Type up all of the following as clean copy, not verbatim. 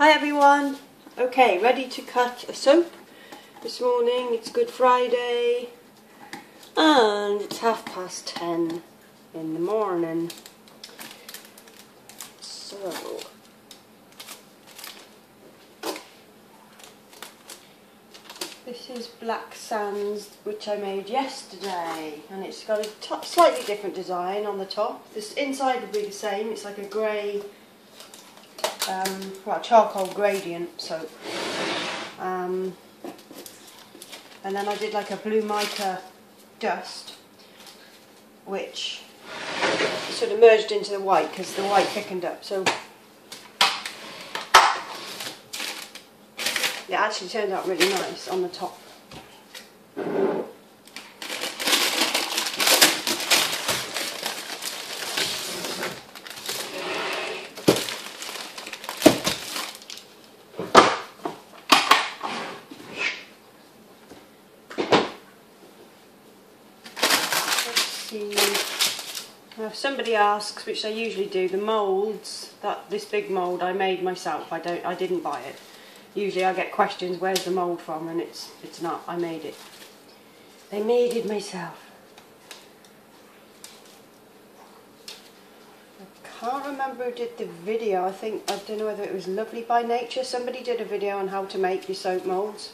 Hi everyone! Okay, ready to cut a soap this morning. It's Good Friday and it's 10:30 in the morning. So, this is Black Sands, which I made yesterday, and it's got a slightly different design on the top. This inside will be the same. It's like a grey, charcoal gradient soap. And then I did like a blue mica dust, which sort of merged into the white because the white thickened up. So it actually turned out really nice on the top. Now if somebody asks, which they usually do, the moulds, this big mould I made myself. I didn't buy it. Usually I get questions, where's the mould from, and it's not, I made it. I made it myself. I can't remember who did the video. I don't know whether it was Lovely by Nature. Somebody did a video on how to make your soap moulds,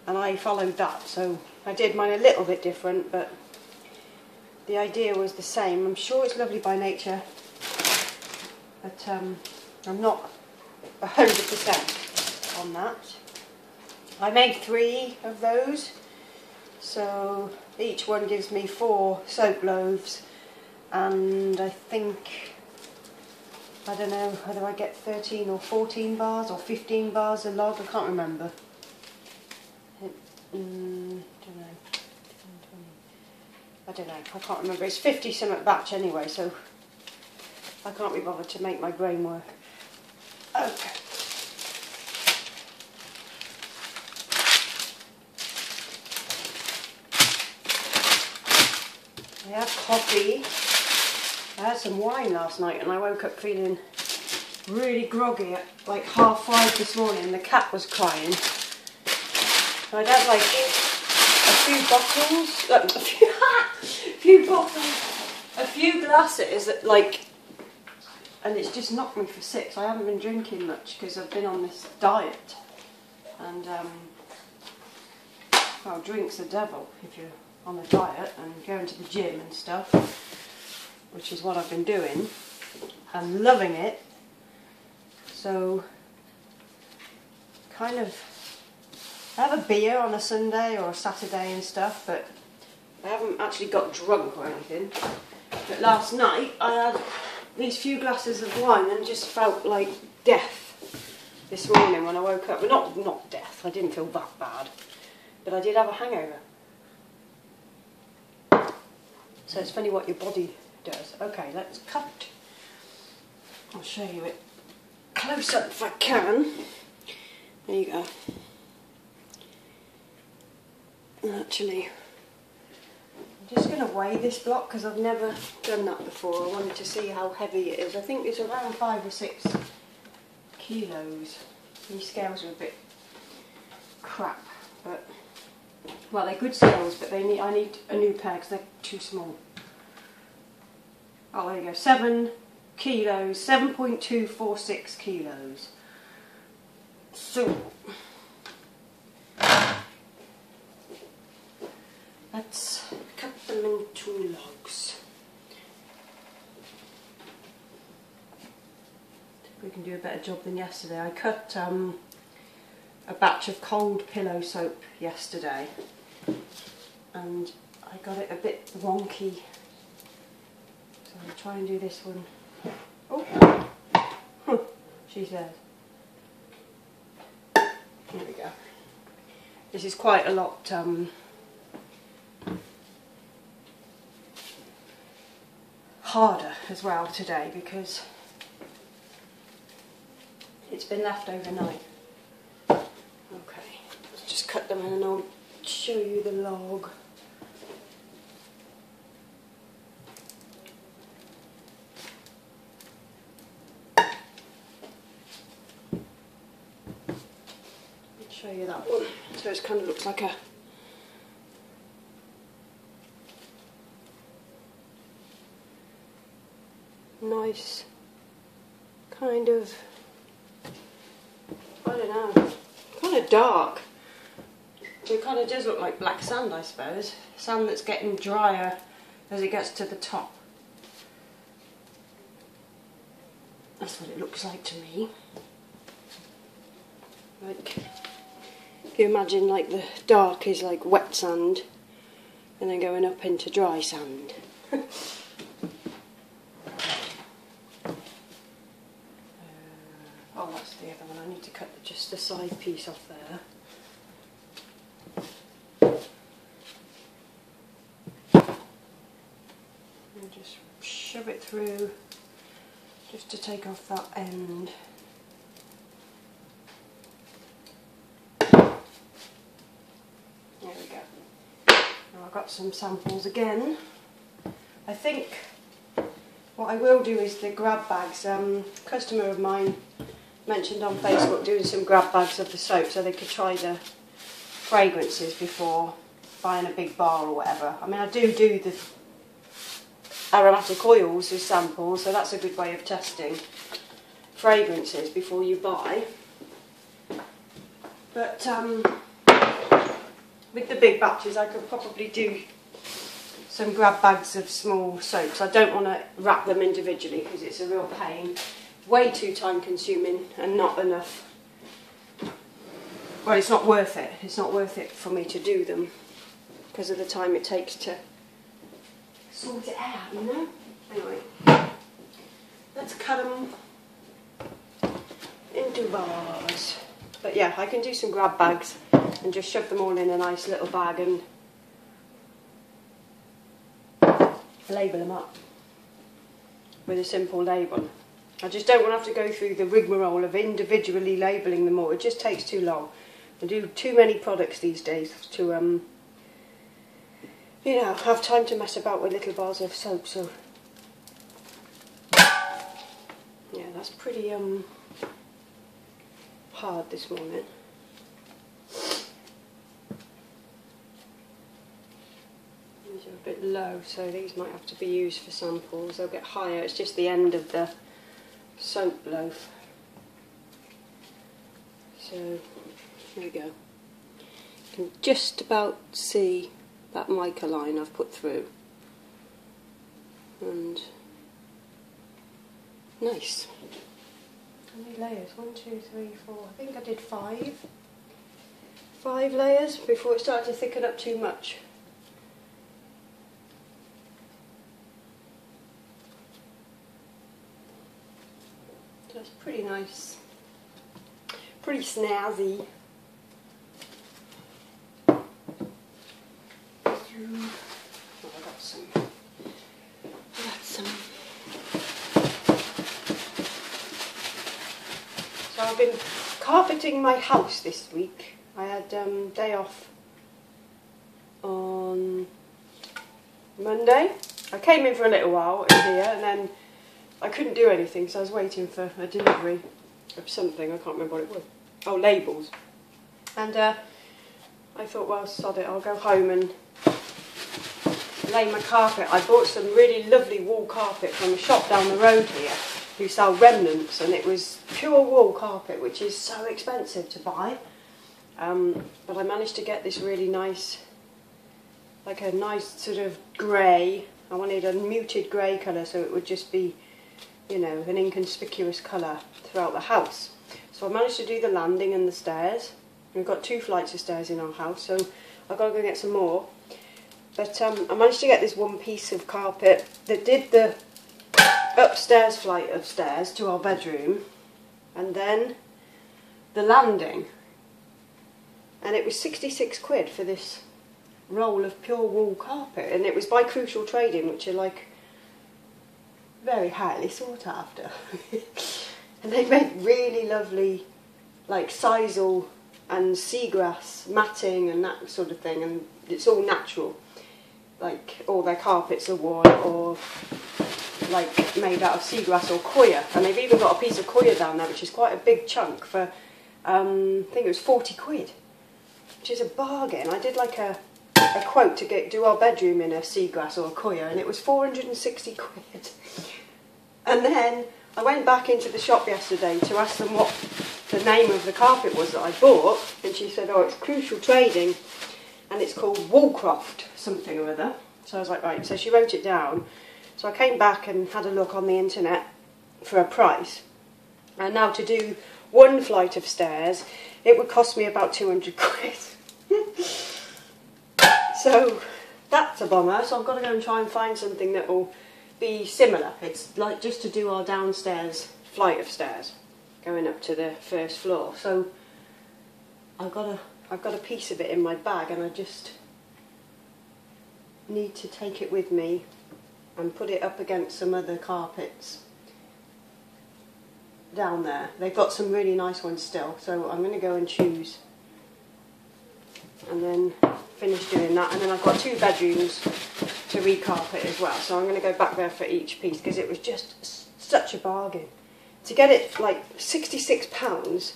and I followed that. So I did mine a little bit different, but the idea was the same. I'm sure it's Lovely by Nature, but I'm not 100% on that. I made 3 of those, so each one gives me 4 soap loaves, and I don't know whether I get 13 or 14 bars or 15 bars a log, I can't remember. I don't know, I can't remember. It's 50 something batch anyway, so I can't be bothered to make my brain work. Okay. I have coffee. I had some wine last night and I woke up feeling really groggy at like 5:30 this morning, and the cat was crying. So I'd had like a few glasses, and it's just knocked me for 6. I haven't been drinking much because I've been on this diet, and well, drink's the devil if you're on a diet and going to the gym and stuff, which is what I've been doing. I'm loving it. So kind of I have a beer on a Sunday or a Saturday and stuff, but I haven't actually got drunk or anything. But last night I had these few glasses of wine and just felt like death this morning when I woke up. Well, not death, I didn't feel that bad, but I did have a hangover. So it's funny what your body does. Okay, let's cut. I'll show you it close up if I can. There you go. Actually, I'm just going to weigh this block because I've never done that before. I wanted to see how heavy it is. I think it's around 5 or 6 kilos. These scales are a bit crap, but well, they're good scales, but I need a new pair because they're too small. Oh, there you go. 7 kilos, 7.246 kilos. So let's cut them into logs. We can do a better job than yesterday. I cut a batch of cold pillow soap yesterday, and I got it a bit wonky. So I'll try and do this one. Oh, she says. Here we go. This is quite a lot harder as well today because it's been left overnight. Okay, let's just cut them in and I'll show you the log. show you that one. So it kind of looks like a nice kind of, I don't know, kind of dark. It kind of does look like black sand, I suppose. Sand that's getting drier as it gets to the top. That's what it looks like to me. Like, if you imagine like the dark is like wet sand and then going up into dry sand. Oh, that's the other one. I need to cut just the side piece off there. And just shove it through just to take off that end. There we go. Now I've got some samples again. I think what I will do is the grab bags. Customer of mine mentioned on Facebook doing some grab bags of the soap so they could try the fragrances before buying a big bar or whatever. I mean, I do the aromatic oils as samples, so that's a good way of testing fragrances before you buy. But with the big batches I could probably do some grab bags of small soaps. I don't want to wrap them individually because it's a real pain. Way too time consuming and not enough. Well, it's not worth it. It's not worth it for me to do them because of the time it takes to sort it out, you know? Anyway, let's cut them into bars. But yeah, I can do some grab bags and just shove them all in a nice little bag and label them up with a simple label. I just don't want to have to go through the rigmarole of individually labelling them all. It just takes too long. I do too many products these days to you know, have time to mess about with little bars of soap. So yeah, that's pretty hard this morning. These are a bit low, so these might have to be used for samples. They'll get higher. It's just the end of the soap loaf. So there we go. You can just about see that mica line I've put through. And nice. How many layers? 1, 2, 3, 4. I think I did 5. 5 layers before it started to thicken up too much. That's pretty nice. Pretty snazzy. Oh, I got some. So I've been carpeting my house this week. I had day off on Monday. I came in for a little while in here and then I couldn't do anything, so I was waiting for a delivery of something. I can't remember what it was. Oh, labels. And I thought, well, sod it, I'll go home and lay my carpet. I bought some really lovely wool carpet from a shop down the road here who sell remnants, and it was pure wool carpet, which is so expensive to buy. But I managed to get this really nice, like a nice sort of grey. I wanted a muted grey colour so it would just be, you know, an inconspicuous colour throughout the house. So I managed to do the landing and the stairs. We've got 2 flights of stairs in our house, so I've got to go get some more. But I managed to get this one piece of carpet that did the upstairs flight of stairs to our bedroom, and then the landing. And it was 66 quid for this roll of pure wool carpet, and it was by Crucial Trading, which are like very highly sought after. And they make really lovely like sisal and seagrass matting and that sort of thing, and it's all natural. Like all their carpets are worn or like made out of seagrass or coir, and they've even got a piece of coir down there which is quite a big chunk for I think it was 40 quid, which is a bargain. I did like a quote to do our bedroom in a seagrass or a coir, and it was 460 quid. And then I went back into the shop yesterday to ask them what the name of the carpet was that I bought, and she said, oh, it's Crucial Trading, and it's called Woolcroft something or other. So I was like, right, so she wrote it down. So I came back and had a look on the internet for a price, and now to do one flight of stairs, it would cost me about 200 quid. So that's a bummer, so I've got to go and try and find something that will be similar. It's like just to do our downstairs flight of stairs going up to the first floor. So I've got a piece of it in my bag, and I just need to take it with me and put it up against some other carpets down there. They've got some really nice ones still, so I'm going to go and choose and then finish doing that. And then I've got 2 bedrooms to recarpet as well, so I'm going to go back there for each piece, because it was just such a bargain. To get it like £66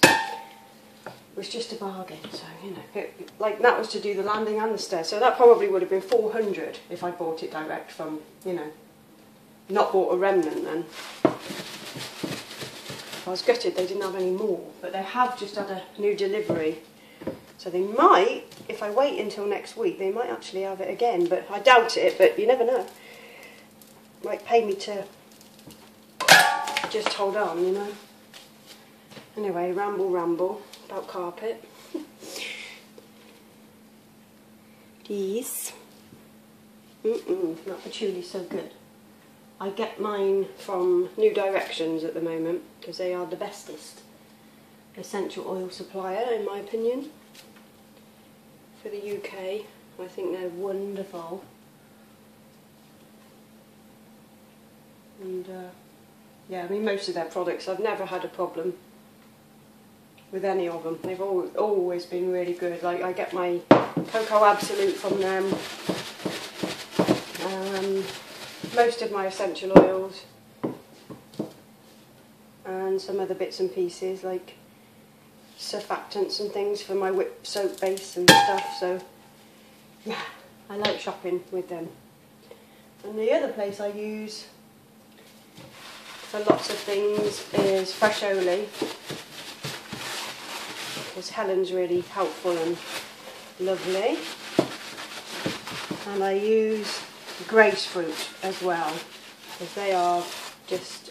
was just a bargain. So, you know, like that was to do the landing and the stairs, so that probably would have been 400 if I bought it direct from, you know, not bought a remnant then. I was gutted they didn't have any more, but they have just had a new delivery. So they might, if I wait until next week, they might actually have it again, but I doubt it, but you never know. Might pay me to just hold on, you know. Anyway, ramble about carpet. These. Not patchouli so good. I get mine from New Directions at the moment, because they are the bestest essential oil supplier, in my opinion, for the UK. I think they're wonderful. And yeah, I mean, most of their products, I've never had a problem with any of them. They've always been really good. Like, I get my Cocoa Absolute from them. Most of my essential oils, and some other bits and pieces like surfactants and things for my whip soap base and stuff. So yeah, I like shopping with them. And the other place I use for lots of things is Fresh Oli, because Helen's really helpful and lovely. And I use Grace Fruit as well, because they are just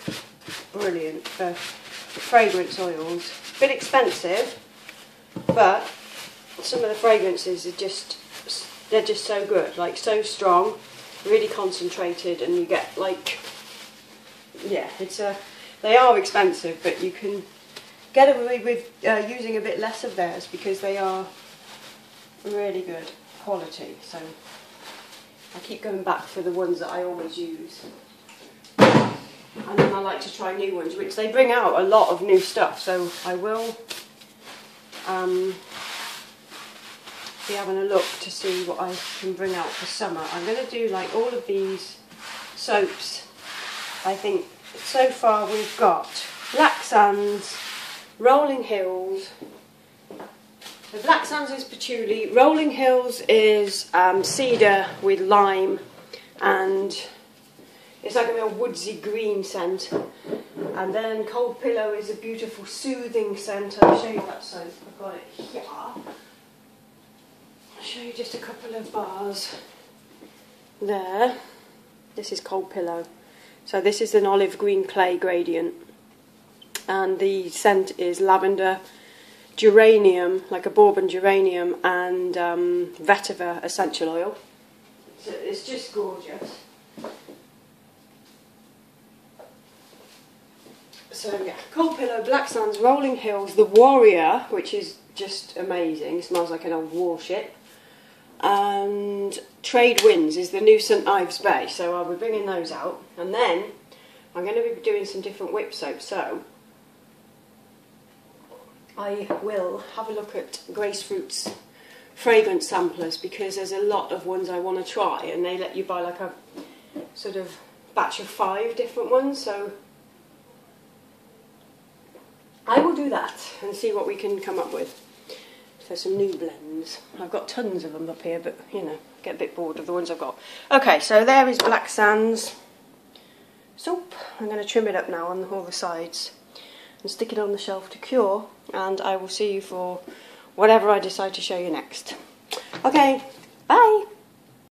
brilliant for fragrance oils. A bit expensive, but some of the fragrances are they're just so good, like so strong, really concentrated, and you get like, yeah, they are expensive, but you can get away with using a bit less of theirs, because they are really good quality. So I keep going back for the ones that I always use. And then I like to try new ones, which they bring out a lot of new stuff. So I will be having a look to see what I can bring out for summer. I'm going to do like all of these soaps. I think so far we've got Black Sands, Rolling Hills. The Black Sands is patchouli, Rolling Hills is cedar with lime, and it's like a real woodsy green scent. And then Cold Pillow is a beautiful soothing scent. I'll show you that soap, I've got it here. I'll show you just a couple of bars there. This is Cold Pillow. So this is an olive green clay gradient, and the scent is lavender, geranium, like a bourbon geranium, and vetiver essential oil. So it's just gorgeous. So yeah, Cold Pillow, Black Sands, Rolling Hills, the Warrior, which is just amazing, smells like an old warship, and Trade Winds is the new St Ives Bay. So I'll be bringing those out, and then I'm going to be doing some different whip soaps. So I will have a look at Grace Fruit's fragrance samplers, because there's a lot of ones I want to try, and they let you buy like a sort of batch of 5 different ones. So I will do that and see what we can come up with for some new blends. I've got tons of them up here, but you know, get a bit bored of the ones I've got. Okay, so there is Black Sands soap. I'm going to trim it up now on all the sides and stick it on the shelf to cure, and I will see you for whatever I decide to show you next. Okay, bye!